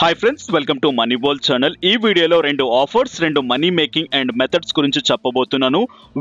Hi friends, welcome to money world channel. ఈ వీడియోలో రెండు ఆఫర్స్, రెండు మనీ మేకింగ్ అండ్ మెథడ్స్ గురించి చెప్పబోతున్నాను.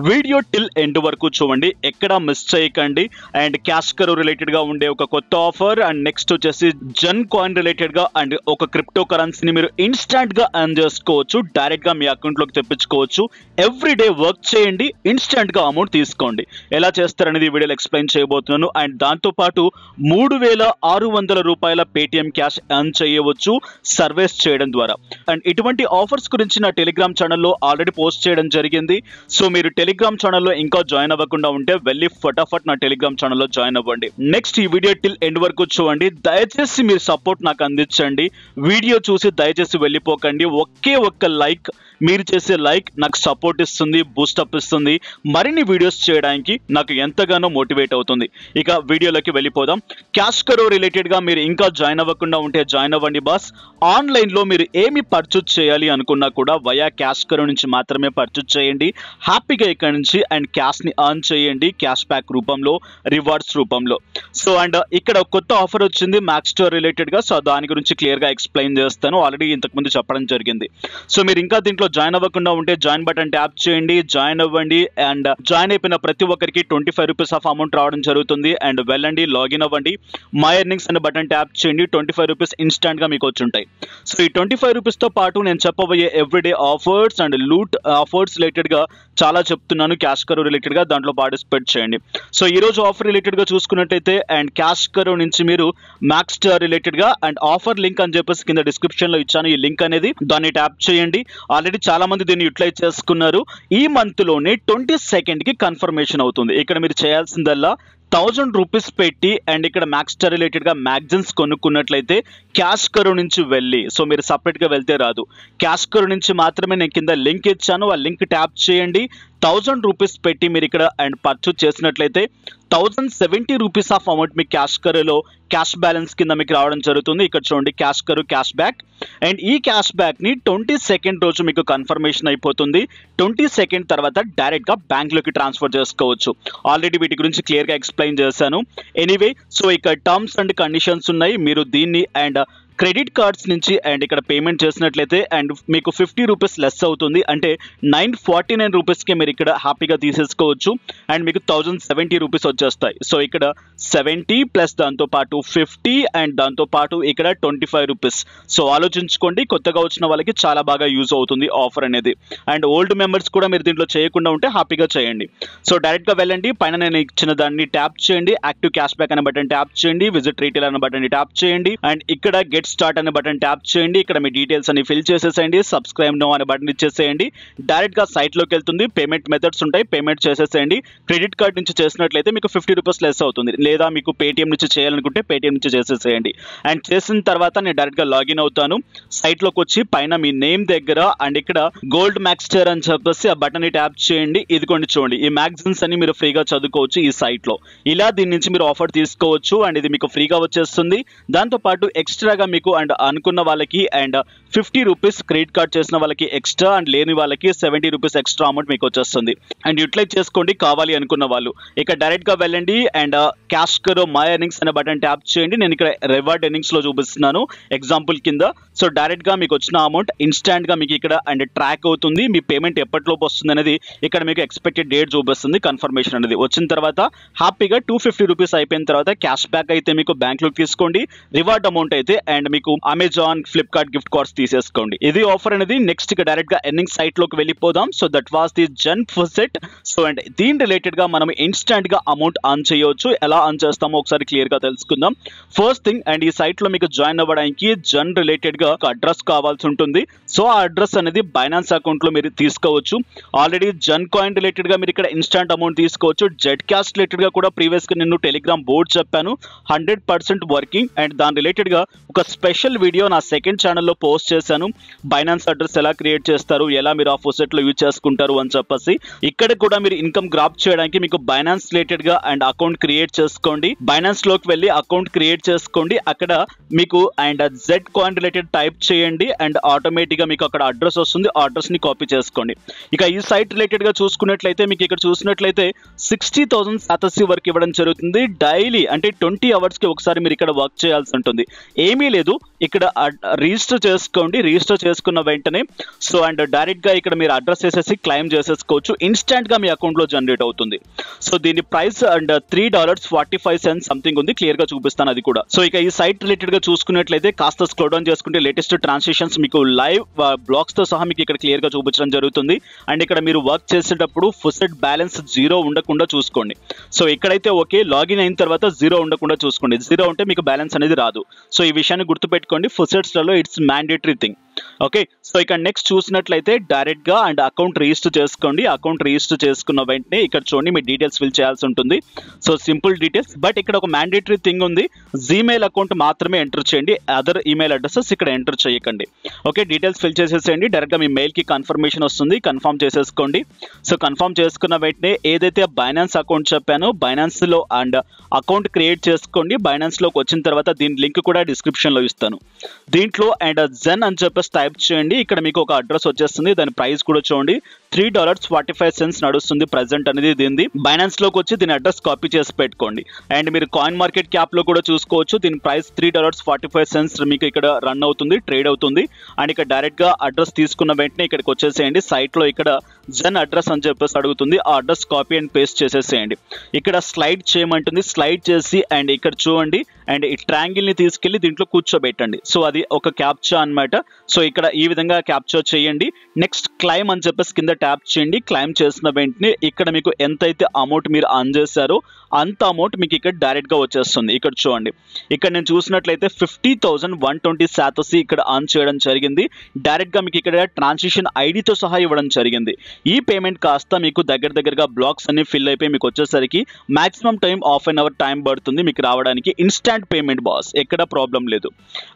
వీడియో టిల్ ఎండ్ వరకు చూడండి, ఎక్కడ మిస్ చేయకండి. అండ్ క్యాష్ కరో రిలేటెడ్ గా ఉండే ఒక కొత్త ఆఫర్, అండ్ నెక్స్ట్ వచ్చేసి జన్ కాయిన్ రిలేటెడ్ గా అండ్ ఒక క్రిప్టో కరెన్సీని మీరు ఇన్స్టాంట్ గా ఎర్న్ చేసుకోవచ్చు, డైరెక్ట్ గా మీ అకౌంట్ లోకి తెప్పించుకోవచ్చు. ఎవ్రీ డే వర్క్ చేయండి, ఇన్స్టాంట్ గా అమౌంట్ తీసుకోండి. ఎలా చేస్తారనేది ఈ వీడియోలో ఎక్స్ప్లెయిన్ చేయబోతున్నాను. అండ్ దాంతో పాటు 3600 రూపాయల పేటిఎం క్యాష్ ఎర్న్ చేయవచ్చు సర్వీస్ చేయడం ద్వారా. అండ్ ఇటువంటి ఆఫర్స్ గురించి నా టెలిగ్రామ్ ఛానల్లో ఆల్రెడీ పోస్ట్ చేయడం జరిగింది. సో మీరు టెలిగ్రామ్ ఛానల్లో ఇంకా జాయిన్ అవ్వకుండా ఉంటే వెళ్ళి ఫటాఫట్ నా టెలిగ్రామ్ ఛానల్లో జాయిన్ అవ్వండి. నెక్స్ట్ ఈ వీడియో టిల్ ఎండ్ వరకు చూడండి. దయచేసి మీరు సపోర్ట్ నాకు అందించండి. వీడియో చూసి దయచేసి వెళ్ళిపోకండి. ఒకే ఒక్క లైక్, మీరు చేసే లైక్ నాకు సపోర్ట్ ఇస్తుంది, బూస్టప్ ఇస్తుంది, మరిన్ని వీడియోస్ చేయడానికి నాకు ఎంతగానో మోటివేట్ అవుతుంది. ఇక వీడియోలోకి వెళ్ళిపోదాం. క్యాష్ కరో రిలేటెడ్ గా మీరు ఇంకా జాయిన్ అవ్వకుండా ఉంటే జాయిన్ అవ్వండి బాస్. ఆన్లైన్ లో మీరు ఏమి పర్చేజ్ చేయాలి అనుకున్నా కూడా వయా క్యాష్ కరో నుంచి మాత్రమే పర్చేజ్ చేయండి. హ్యాపీగా ఇక్కడ నుంచి అండ్ క్యాష్ ని ఎర్న్ చేయండి, క్యాష్ బ్యాక్ రూపంలో, రివార్డ్స్ రూపంలో. సో అండ్ ఇక్కడ కొత్త ఆఫర్ వచ్చింది మ్యాక్స్ స్టోర్ రిలేటెడ్ గా. సో దాని గురించి క్లియర్ గా ఎక్స్ప్లెయిన్ చేస్తాను, ఆల్రెడీ ఇంతకుముందు చెప్పడం జరిగింది. సో మీరు ఇంకా దీంట్లో జాయిన్ అవ్వకుండా ఉంటే జాయిన్ బటన్ ట్యాప్ చేయండి, జాయిన్ అవ్వండి. అండ్ జాయిన్ అయిపోయిన ప్రతి ఒక్కరికి 25 రూపీస్ ఆఫ్ అమౌంట్ రావడం జరుగుతుంది. అండ్ వెళ్ళండి, లాగిన్ అవ్వండి, మై ఎర్నింగ్స్ అనే బటన్ ట్యాప్ చేయండి, 25 రూపీస్ ఇన్స్టాంట్ గా మీకు వచ్చి ఉంటాయి. సో ఈ 25 రూపీస్ తో పాటు నేను చెప్పబోయే everyday offers and loot offers related గా చాలా చెప్తున్నాను. క్యాష్ కరో రిలేటెడ్ గా దాంట్లో పార్టిసిపేట్ చేయండి. సో ఈ రోజు ఆఫర్ రిలేటెడ్ గా చూసుకున్నట్టయితే అండ్ క్యాష్ కరో నుంచి మీరు మ్యాక్స్ స్టార్ రిలేటెడ్ గా అండ్ ఆఫర్ లింక్ అని చెప్పేసి కింద డిస్క్రిప్షన్ లో ఇచ్చాను. ఈ లింక్ అనేది దాన్ని ట్యాప్ చేయండి. ఆల్రెడీ చాలా మంది దీన్ని యూటిలైజ్ చేసుకున్నారు. ఈ మంత్ లోనే 22nd కి కన్ఫర్మేషన్ అవుతుంది. ఇక్కడ మీరు చేయాల్సిందల్లా 1000 రూపీస్ పెట్టి అండ్ ఇక్కడ మ్యాక్స్ స్టార్ రిలేటెడ్ గా మ్యాగజైన్స్ కొనుక్కున్నట్లయితే క్యాష్ కరో నుంచి వెళ్ళి, సో మీరు సపరేట్ గా వెళ్తే రాదు, క్యాష్ కరో నుంచి మాత్రమే నేను కింద లింక్ ఇచ్చాను, ఆ లింక్ ట్యాప్ చేయండి. 1000 రూపీస్ పెట్టి మీరు ఇక్కడ అండ్ పర్చేజ్ చేసినట్లయితే 1070 రూపీస్ ఆఫ్ అమౌంట్ మీ క్యాష్ కరోలో క్యాష్ బ్యాలెన్స్ కింద మీకు రావడం జరుగుతుంది. ఇక్కడ చూడండి, cash Karo cash back. And ఈ క్యాష్ బ్యాక్ ని 22nd రోజు మీకు కన్ఫర్మేషన్ అయిపోతుంది. 22nd తర్వాత డైరెక్ట్ గా బ్యాంక్ లోకి ట్రాన్స్ఫర్ చేసుకోవచ్చు. ఆల్రెడీ వీటి గురించి క్లియర్ గా ఎక్స్ప్లెయిన్ చేశాను. ఎనీవే, సో ఇక్కడ టర్మ్స్ అండ్ కండిషన్స్ ఉన్నాయి. మీరు దీన్ని అండ్ క్రెడిట్ కార్డ్స్ నుంచి అండ్ ఇక్కడ పేమెంట్ చేసినట్లయితే అండ్ మీకు 50 రూపీస్ లెస్ అవుతుంది. అంటే 949 రూపీస్కి మీరు ఇక్కడ హ్యాపీగా తీసేసుకోవచ్చు అండ్ మీకు 1070 రూపీస్ వచ్చేస్తాయి. సో ఇక్కడ 70 ప్లస్ దాంతోపాటు 50 అండ్ దాంతోపాటు ఇక్కడ 25 రూపీస్. సో ఆలోచించుకోండి, కొత్తగా వచ్చిన వాళ్ళకి చాలా బాగా యూజ్ అవుతుంది ఆఫర్ అనేది. అండ్ ఓల్డ్ మెంబర్స్ కూడా మీరు దీంట్లో చేయకుండా ఉంటే హ్యాపీగా చేయండి. సో డైరెక్ట్గా వెళ్ళండి, పైన నేను ఇచ్చిన దాన్ని ట్యాప్ చేయండి, యాక్టివ్ క్యాష్ బ్యాక్ అనే బటన్ ట్యాప్ చేయండి, విజిట్ రీటైల్ అనే బటన్ ట్యాప్ చేయండి అండ్ ఇక్కడ గెట్ స్టార్ట్ అనే బటన్ ట్యాప్ చేయండి. ఇక్కడ మీ డీటెయిల్స్ అన్ని ఫిల్ చేసేసేయండి, సబ్స్క్రైబ్ నో అనే బటన్ ఇచ్చేసేయండి. డైరెక్ట్ గా సైట్ లోకి వెళ్తుంది, పేమెంట్ మెథడ్స్ ఉంటాయి, పేమెంట్ చేసేసేయండి. క్రెడిట్ కార్డ్ నుంచి చేసినట్లయితే మీకు 50 రూపీస్ లెస్ అవుతుంది, లేదా మీకు పేటిఎం నుంచి చేయాలనుకుంటే పేటిఎం నుంచి చేసేసేయండి. అండ్ చేసిన తర్వాత నేను డైరెక్ట్ గా లాగిన్ అవుతాను. సైట్ లోకి వచ్చి పైన మీ నేమ్ దగ్గర అండ్ ఇక్కడ గోల్డ్ మ్యాక్స్ స్టార్ అని చెప్పేసి ఆ బటన్ ని ట్యాప్ చేయండి. ఇదిగోండి చూడండి, ఈ మ్యాగజైన్స్ అని మీరు ఫ్రీగా చదువుకోవచ్చు ఈ సైట్ లో. ఇలా దీని నుంచి మీరు ఆఫర్ తీసుకోవచ్చు అండ్ ఇది మీకు ఫ్రీగా వచ్చేస్తుంది. దాంతో పాటు ఎక్స్ట్రాగా మీకు అండ్ అనుకున్న వాళ్ళకి అండ్ 50 రూపీస్ క్రెడిట్ కార్డ్ చేసిన వాళ్ళకి ఎక్స్ట్రా అండ్ లేని వాళ్ళకి 70 రూపీస్ ఎక్స్ట్రా అమౌంట్ మీకు వచ్చేస్తుంది. అండ్ యూటిలైజ్ చేసుకోండి కావాలి అనుకున్న వాళ్ళు. ఇక డైరెక్ట్ గా వెళ్ళండి అండ్ క్యాష్ కరో మై ఎర్నింగ్స్ అనే బటన్ ట్యాప్ చేయండి. నేను ఇక్కడ రివార్డ్ ఎర్నింగ్స్ లో చూపిస్తున్నాను ఎగ్జాంపుల్ కింద. సో డైరెక్ట్ గా మీకు వచ్చిన అమౌంట్ ఇన్స్టాంట్ గా మీకు ఇక్కడ అండ్ ట్రాక్ అవుతుంది. మీ పేమెంట్ ఎప్పటిలోపు వస్తుంది అనేది ఇక్కడ మీకు ఎక్స్పెక్టెడ్ డేట్ చూపిస్తుంది. కన్ఫర్మేషన్ అనేది వచ్చిన తర్వాత హ్యాపీగా 250 రూపీస్ అయిపోయిన తర్వాత క్యాష్ బ్యాక్ అయితే మీకు బ్యాంక్ లోకి తీసుకోండి, రివార్డ్ అమౌంట్ అయితే అండ్ మీకు అమెజాన్, ఫ్లిప్కార్ట్ గిఫ్ట్ కార్డ్స్ తీసేసుకోండి. ఇది ఆఫర్ అనేది. నెక్స్ట్ గా డైరెక్ట్ గా ఎర్నింగ్ సైట్ లోకి వెళ్ళిపోదాం. So that was the Jan first. So and దీని రిలేటెడ్ గా మనం ఇన్స్టాంట్ గా అమౌంట్ అర్న్ చేయవచ్చు. ఎలా అర్న్ చేస్తామో ఒకసారి క్లియర్ గా తెలుసుకుందాం. ఫస్ట్ థింగ్, అండ్ ఈ సైట్ లో మీకు జాయిన్ అవ్వడానికి జన్ రిలేటెడ్ గా ఒక అడ్రస్ కావాల్సి ఉంటుంది. సో ఆ అడ్రస్ అనేది బైనాన్స్ అకౌంట్ లో మీరు తీసుకోవచ్చు. ఆల్రెడీ జన్ కాయిన్ రిలేటెడ్ గా మీరు ఇక్కడ ఇన్స్టాంట్ అమౌంట్ తీసుకోవచ్చు. జెడ్ క్యాష్ రిలేటెడ్ గా కూడా ప్రీవియస్ గా నేను టెలిగ్రామ్ బోర్డ్ చెప్పాను, 100% వర్కింగ్. అండ్ దాని రిలేటెడ్ గా ఒక స్పెషల్ వీడియో నా సెకండ్ ఛానల్లో పోస్ట్ చేశాను. బైనాన్స్ అడ్రస్ ఎలా క్రియేట్ చేస్తారు, ఎలా మీరు ఆ ఫోసెట్ లో యూజ్ చేసుకుంటారు అని చెప్పేసి. ఇక్కడ కూడా మీరు ఇన్కమ్ గ్రాప్ చేయడానికి మీకు బైనాన్స్ రిలేటెడ్ గా అండ్ అకౌంట్ క్రియేట్ చేసుకోండి. బైనాన్స్ లోకి వెళ్ళి అకౌంట్ క్రియేట్ చేసుకోండి. అక్కడ మీకు and Z coin related type చేయండి అండ్ ఆటోమేటిక్ గా మీకు అక్కడ అడ్రస్ వస్తుంది. ఆ అడ్రస్ ని కాపీ చేసుకోండి. ఇక ఈ సైట్ రిలేటెడ్ గా చూసుకున్నట్లయితే మీకు ఇక్కడ చూసినట్లయితే 60,000 సాతస్సీ వరకు ఇవ్వడం జరుగుతుంది డైలీ. అంటే 20 అవర్స్ కి ఒకసారి మీరు ఇక్కడ వర్క్ చేయాల్సి ఉంటుంది. ఏమీ లేదు, లేదు, ఇక్కడ రిజిస్టర్ చేసుకోండి. రిజిస్టర్ చేసుకున్న వెంటనే సో అండ్ డైరెక్ట్గా ఇక్కడ మీరు అడ్రస్ వేసేసి క్లెయిమ్ చేసేసుకోవచ్చు. ఇన్స్టెంట్గా మీ అకౌంట్లో జనరేట్ అవుతుంది. సో దీని ప్రైస్ అండ్ $3.45 సంథింగ్ ఉంది, క్లియర్గా చూపిస్తాను అది కూడా. సో ఇక ఈ సైట్ రిలేటెడ్గా చూసుకున్నట్లయితే కాస్త స్క్రోల్ డౌన్ చేసుకుంటే లేటెస్ట్ ట్రాన్సాక్షన్స్ మీకు లైవ్ బ్లాగ్స్తో సహా మీకు ఇక్కడ క్లియర్గా చూపించడం జరుగుతుంది. అండ్ ఇక్కడ మీరు వర్క్ చేసేటప్పుడు ఫుసెట్ బ్యాలెన్స్ 0 ఉండకుండా చూసుకోండి. సో ఇక్కడైతే ఓకే, లాగిన్ అయిన తర్వాత 0 ఉండకుండా చూసుకోండి. 0 ఉంటే మీకు బ్యాలెన్స్ అనేది రాదు. సో ఈ విషయాన్ని గుర్తుపెట్టుకోండి. ఫుసెట్స్లలో it's mandatory thing. Okay, so ఇక్కడ నెక్స్ట్ చూసినట్లయితే డైరెక్ట్గా అండ్ అకౌంట్ రిజిస్టర్ చేసుకోండి. అకౌంట్ రిజిస్టర్ చేసుకున్న వెంటనే ఇక్కడ చూడండి మీ డీటెయిల్స్ ఫిల్ చేయాల్సి ఉంటుంది. సో సింపుల్ డీటెయిల్స్, బట్ ఇక్కడ ఒక మ్యాండేటరీ థింగ్ ఉంది. జీమెయిల్ అకౌంట్ మాత్రమే ఎంటర్ చేయండి, అదర్ ఈమెయిల్ అడ్రసెస్ ఇక్కడ ఎంటర్ చేయకండి. ఓకే, డీటెయిల్స్ ఫిల్ చేసేసేయండి. డైరెక్ట్గా మీ మెయిల్కి కన్ఫర్మేషన్ వస్తుంది, కన్ఫర్మ్ చేసేసుకోండి. సో కన్ఫర్మ్ చేసుకున్న వెంటనే ఏదైతే బైనాన్స్ అకౌంట్ చెప్పానో బైనాన్స్లో అండ్ అకౌంట్ క్రియేట్ చేసుకోండి. బైనాన్స్లోకి వచ్చిన తర్వాత దీని లింక్ కూడా డిస్క్రిప్షన్లో ఇస్తాను. దీంట్లో అండ్ జెన్ అని చెప్పేసి టైప్ చేయండి. ఇక్కడ మీకు ఒక అడ్రస్ వచ్చేస్తుంది. దాని ప్రైస్ కూడా చూడండి, $3.45 నడుస్తుంది ప్రెసెంట్ అనేది దీనిది. బైనాన్స్ లోకి వచ్చి దీని అడ్రస్ కాపీ చేసి పెట్టుకోండి. అండ్ మీరు కాయిన్ మార్కెట్ క్యాప్ లో కూడా చూసుకోవచ్చు. దీని ప్రైస్ $3.45 మీకు ఇక్కడ రన్ అవుతుంది, ట్రేడ్ అవుతుంది. అండ్ ఇక్కడ డైరెక్ట్ గా అడ్రస్ తీసుకున్న వెంటనే ఇక్కడికి వచ్చేసేయండి. సైట్ లో ఇక్కడ జన్ అడ్రస్ అని చెప్పేసి అడుగుతుంది. ఆ అడ్రస్ కాపీ అండ్ పేస్ట్ చేసేసేయండి. ఇక్కడ స్లైడ్ చేయమంటుంది, స్లైడ్ చేసి అండ్ ఇక్కడ చూడండి అండ్ ఈ ట్రయాంగిల్ ని తీసుకెళ్లి దీంట్లో కూర్చోబెట్టండి. సో అది ఒక క్యాప్చా అన్నమాట. సో ఇక్కడ ఈ విధంగా క్యాప్చర్ చేయండి. నెక్స్ట్ క్లైమ్ అని చెప్పేసి కింద ట్యాప్ చేయండి. క్లైమ్ చేసిన వెంటనే ఇక్కడ మీకు ఎంతైతే అమౌంట్ మీరు ఆన్ చేశారో అంత అమౌంట్ మీకు ఇక్కడ డైరెక్ట్ గా వచ్చేస్తుంది. ఇక్కడ చూడండి, ఇక్కడ నేను చూసినట్లయితే 50,120 శాతోసి ఇక్కడ ఆన్ చేయడం జరిగింది. డైరెక్ట్ గా మీకు ఇక్కడ ట్రాన్సాక్షన్ ఐడితో సహా ఇవ్వడం జరిగింది. ఈ పేమెంట్ కాస్త మీకు దగ్గరగా బ్లాక్స్ అన్ని ఫిల్ అయిపోయి మీకు వచ్చేసరికి maximum time ½ an hour time పడుతుంది మీకు రావడానికి. ఇన్స్టాంట్ పేమెంట్ బాస్, ఎక్కడ ప్రాబ్లం లేదు.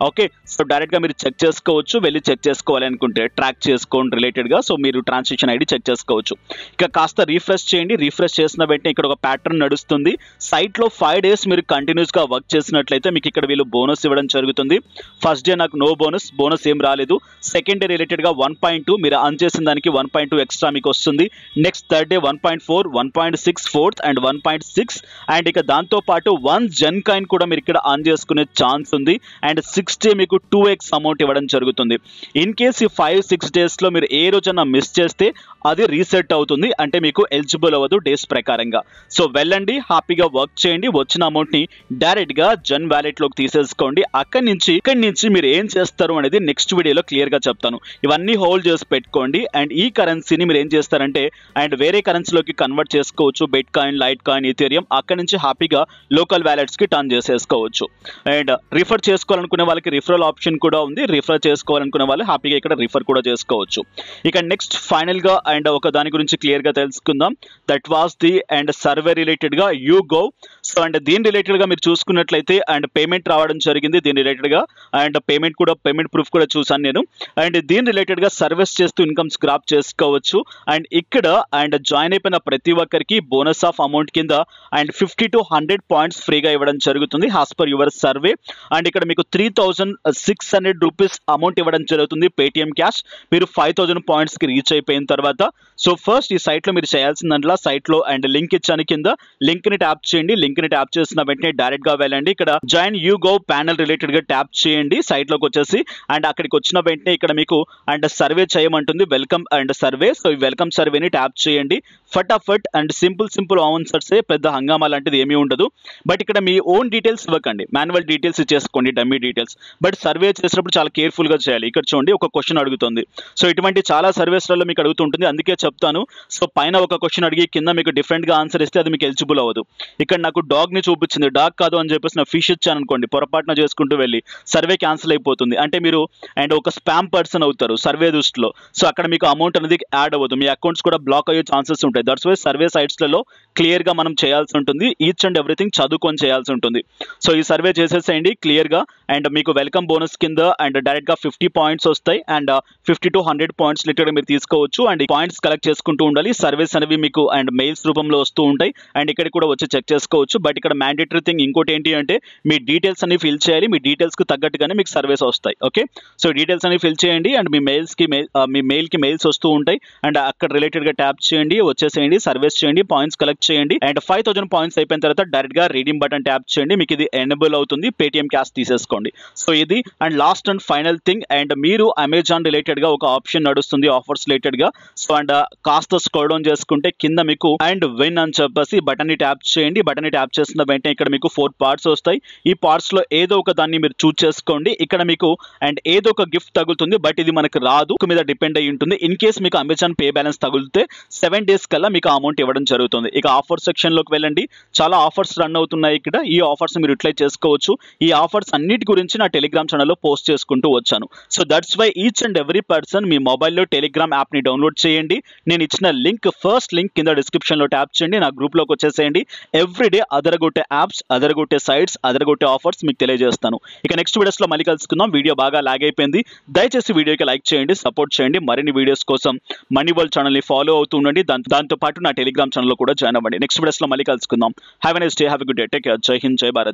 ఓకే, సో డైరెక్ట్ గా మీరు చెక్ చేసుకోవచ్చు. వెళ్ళి చెక్ చేసుకోవాలి అనుకుంటే ట్రాక్ చేసుకోండి రిలేటెడ్ గా. సో మీరు ట్రాన్సాక్షన్ ఐడి చెక్ చేసుకోవచ్చు. ఇక కాస్త రీఫ్రెష్ చేయండి. రీఫ్రెష్ చేసిన వెంటనే ఇక్కడ ఒక ప్యాటర్న్ నడుస్తుంది. సైట్ లో 5 days మీరు కంటిన్యూస్ గా వర్క్ చేసినట్లయితే మీకు ఇక్కడ వీళ్ళు బోనస్ ఇవ్వడం జరుగుతుంది. ఫస్ట్ డే నాకు నో బోనస్ ఏం రాలేదు. సెకండ్ డే రిలేటెడ్ గా 1.2 మీరు ఆన్ చేసిన దానికి 1.2 ఎక్స్ట్రా మీకు వస్తుంది. Next third day 1.4, 1.6 fourth and 1.6 and ఇక దాంతో పాటు 1 జెన్ కాయిన్ కూడా మీరు ఇక్కడ ఆన్ చేసుకునే ఛాన్స్ ఉంది. అండ్ 6 డే మీకు 2x అమౌంట్ ఇవ్వడం జరుగుతుంది. ఇన్ కేస్ ఈ 5-6 days లో మీరు ఏ రోజన్నా మిస్ చేస్తే అది రీసెట్ అవుతుంది, అంటే మీకు ఎలిజిబుల్ అవ్వదు డేస్ ప్రకారంగా. సో వెళ్ళండి, హ్యాపీగా వర్క్ చేయండి. వచ్చిన అమౌంట్ ని డైరెక్ట్ గా జన్ వ్యాలెట్ లోకి తీసేసుకోండి. ఇక్కడి నుంచి మీరు ఏం చేస్తారు అనేది నెక్స్ట్ వీడియోలో క్లియర్ గా చెప్తాను. ఇవన్నీ హోల్డ్ చేసి పెట్టుకోండి. అండ్ ఈ కరెన్సీని మీరు ఏం చేస్తారంటే అండ్ వేరే కరెన్సీలోకి కన్వర్ట్ చేసుకోవచ్చు. Bitcoin, litecoin, ethereum. అక్కడి నుంచి హ్యాపీగా లోకల్ వ్యాలెట్స్ కి టర్న్ చేసేసుకోవచ్చు. అండ్ రిఫర్ చేసుకోవాలనుకునే వాళ్ళకి రిఫరల్ ఆప్షన్ కూడా ఉంది. రిఫర్ చేసుకోవాలనుకునే వాళ్ళు హ్యాపీగా ఇక్కడ రిఫర్ కూడా చేసుకోవచ్చు. ఇక నెక్స్ట్ ఫైనల్ గా అండ్ ఒక దాని గురించి క్లియర్ గా తెలుసుకుందాం. That was the and survey related గా YouGov. సో అండ్ దీని రిలేటెడ్ గా మీరు చూసుకున్నట్లయితే అండ్ పేమెంట్ రావడం జరిగింది దీని రిలేటెడ్ గా. అండ్ పేమెంట్ ప్రూఫ్ కూడా చూసాను నేను. అండ్ దీని రిలేటెడ్ గా సర్వీస్ చేస్తూ ఇన్కమ్ స్క్రాప్ చేసుకోవచ్చు. అండ్ ఇక్కడ అండ్ జాయిన్ అయిపోయిన ప్రతి ఒక్కరికి బోనస్ ఆఫ్ అమౌంట్ కింద అండ్ 50 to 100 పాయింట్స్ ఫ్రీగా ఇవ్వడం జరుగుతుంది as per your survey. And ఇక్కడ మీకు 3,600 రూపీస్ అమౌంట్ ఇవ్వడం జరుగుతుంది పేటిఎం క్యాష్, మీరు 5,000 పాయింట్స్ కి రీచ్ అయిపోయిన తర్వాత. సో ఫస్ట్ ఈ సైట్ లో మీరు చేయాల్సిందంటే సైట్ లో అండ్ లింక్ ఇచ్చాను కింద, లింక్ ని ట్యాప్ చేయండి. లింక్ ని ట్యాప్ చేసిన వెంటనే డైరెక్ట్ గా వెళ్ళండి. ఇక్కడ జాయిన్ YouGov ప్యానల్ రిలేటెడ్ గా ట్యాప్ చేయండి సైట్ లోకి వచ్చేసి. అండ్ అక్కడికి వచ్చిన వెంటనే ఇక్కడ మీకు అండ్ సర్వే చేయమంటుంది, వెల్కమ్ అండ్ సర్వే. సో ఈ వెల్కమ్ సర్వేని ట్యాప్ చేయండి. ఫటాఫట్ అండ్ సింపుల్ ఆన్సర్స్, పెద్ద హంగామా లాంటిది ఏమీ ఉండదు. బట్ ఇక్కడ మీ ఓన్ డీటెయిల్స్ ఇవ్వకండి, మాన్యువల్ డీటెయిల్స్ ఇచ్చేసుకోండి, డమ్మీ డీటెయిల్స్. బట్ సర్వే చేసినప్పుడు చాలా కేర్ఫుల్ గా చేయాలి. ఇక్కడ చూడండి ఒక క్వశ్చన్ అడుగుతుంది. సో ఇటువంటి చాలా సర్వేస్లలో మీకు అడుగుతుంటుంది, అందుకే చెప్తాను. సో పైన ఒక క్వశ్చన్ అడిగి కింద మీకు డిఫరెంట్ గా ఆన్సర్ ఇస్తే అది మీకు ఎలిజిబుల్ అవ్వదు. ఇక్కడ నాకు డాగ్ ని చూపించింది, డాగ్ కాదు అని చెప్పేసి నా ఫిష్ ఇచ్చాను అనుకోండి, పొరపాటున చేసుకుంటూ వెళ్ళి సర్వే క్యాన్సిల్ అయిపోతుంది. అంటే మీరు అండ్ ఒక స్పామ్ పర్సన్ అవుతారు సర్వే దృష్టిలో. సో అక్కడ మీకు అమౌంట్ అనేది యాడ్ అవ్వదు, మీ అకౌంట్స్ కూడా బ్లాక్ అయ్యే ఛాన్సెస్ ఉంటాయి. దట్స్ వై సర్వే సైట్స్లలో క్లియర్ గా మనం చేయాల్సి ఉంటుంది. ఈచ్ అండ్ ఎవ్రీథింగ్ చదువుకొని చేయాల్సి ఉంటుంది. సో ఈ సర్వే చేసేసేయండి క్లియర్ గా. అండ్ మీకు వెల్కమ్ బోనస్ కింద అండ్ డైరెక్ట్ గా 50 పాయింట్స్ వస్తాయి. అండ్ 50 to 100 పాయింట్స్ లిటర్ మీరు తీసుకోవచ్చు. అండ్ పాయింట్స్ కలెక్ట్ చేసుకుంటూ ఉండాలి. సర్వేస్ అనేవి మీకు అండ్ మెయిల్స్ రూపంలో వస్తూ ఉంటాయి. అండ్ ఇక్కడ కూడా వచ్చి చెక్ చేసుకోవచ్చు. బట్ ఇక్కడ మ్యాండేటరీ థింగ్ ఇంకోటి ఏంటి అంటే మీ డీటెయిల్స్ అన్ని ఫిల్ చేయాలి. మీ డీటెయిల్స్ కు తగ్గట్టుగానే మీకు సర్వేస్ వస్తాయి. ఓకే, సో డీటెయిల్స్ అన్ని ఫిల్ చేయండి. అండ్ మీ మెయిల్ కి మెయిల్స్ వస్తూ ఉంటాయి. అండ్ అక్కడ రిలేటెడ్ గా ట్యాప్ చేయండి, వచ్చేసేయండి, సర్వేస్ చేయండి, పాయింట్స్ కలెక్ట్ చేయండి. అండ్ 5,000 పాయింట్స్ అయిపోయిన తర్వాత డైరెక్ట్ గా రీడీమ్ బటన్ ట్యాప్ చేయండి. మీకు ఇది ఎనేబుల్ అవుతుంది, పేటిఎం క్యాష్ తీసేసుకోండి. సో ఇది and last and final thing, and మీరు అమెజాన్ రిలేటెడ్ గా ఒక ఆప్షన్ నడుస్తుంది ఆఫర్స్ రిలేటెడ్ గా. సో అండ్ కాస్త స్క్రోల్ డౌన్ చేసుకుంటే కింద మీకు అండ్ విన్ అని చెప్పేసి బటన్ ని ట్యాప్ చేయండి. బటన్ ని ట్యాప్ చేసిన వెంటనే ఇక్కడ మీకు 4 పార్ట్స్ వస్తాయి. ఈ పార్ట్స్ లో ఏదో ఒక దాన్ని మీరు చూస్ చేసుకోండి. ఇక్కడ మీకు అండ్ ఏదో ఒక గిఫ్ట్ తగులుతుంది, బట్ ఇది మనకు రాదు, మీద డిపెండ్ అయ్యి ఉంటుంది. ఇన్ కేస్ మీకు అమెజాన్ పే బ్యాలెన్స్ తగిలితే 7 days కల్లా మీకు అమౌంట్ ఇవ్వడం జరుగుతుంది. ఇక ఆఫర్ సెక్షన్ లోకి వెళ్ళండి. చాలా ఆఫర్స్ రన్ అవుతున్నాయి ఇక్కడ. ఈ ఆఫర్స్ మీరు యూటిలైజ్ చేసుకోవచ్చు. ఈ ఆఫర్స్ అన్నిటి గురించి నా టెలిగ్రామ్ ఛానల్లో పోస్ట్ చేసుకుంటూ వచ్చాను. So that's why each and every person మీ మొబైల్లో టెలిగ్రామ్ యాప్ ని డౌన్లోడ్ చేయండి. నేను ఇచ్చిన లింక్, ఫస్ట్ లింక్ కింద డిస్క్రిప్షన్ లో ట్యాప్ చేయండి, నా గ్రూప్ లోకి వచ్చేసేయండి. ఎవ్రీడే అదరగొట్టే యాప్స్, అదరగొట్టే సైట్స్, అదరగొట్టే ఆఫర్స్ మీకు తెలియజేస్తాను. ఇక నెక్స్ట్ వీడియోస్ లో మళ్ళీ కలుసుకుందాం. వీడియో బాగా లాగ్ అయిపోయింది, దయచేసి వీడియోకి లైక్ చేయండి, సపోర్ట్ చేయండి. మరిన్ని వీడియోస్ కోసం మనీ వరల్డ్ ఛానల్ ని ఫాలో అవుతూ ఉండండి. దాంతో పాటు నా టెలిగ్రామ్ ఛానల్ లో కూడా జాయిన్ అవ్వండి. నెక్స్ట్ వీడియోస్ లో మళ్ళీ కలుసుకుందాం. Have a nice day, have a good day, take care. జై హింద్, జై భారత్.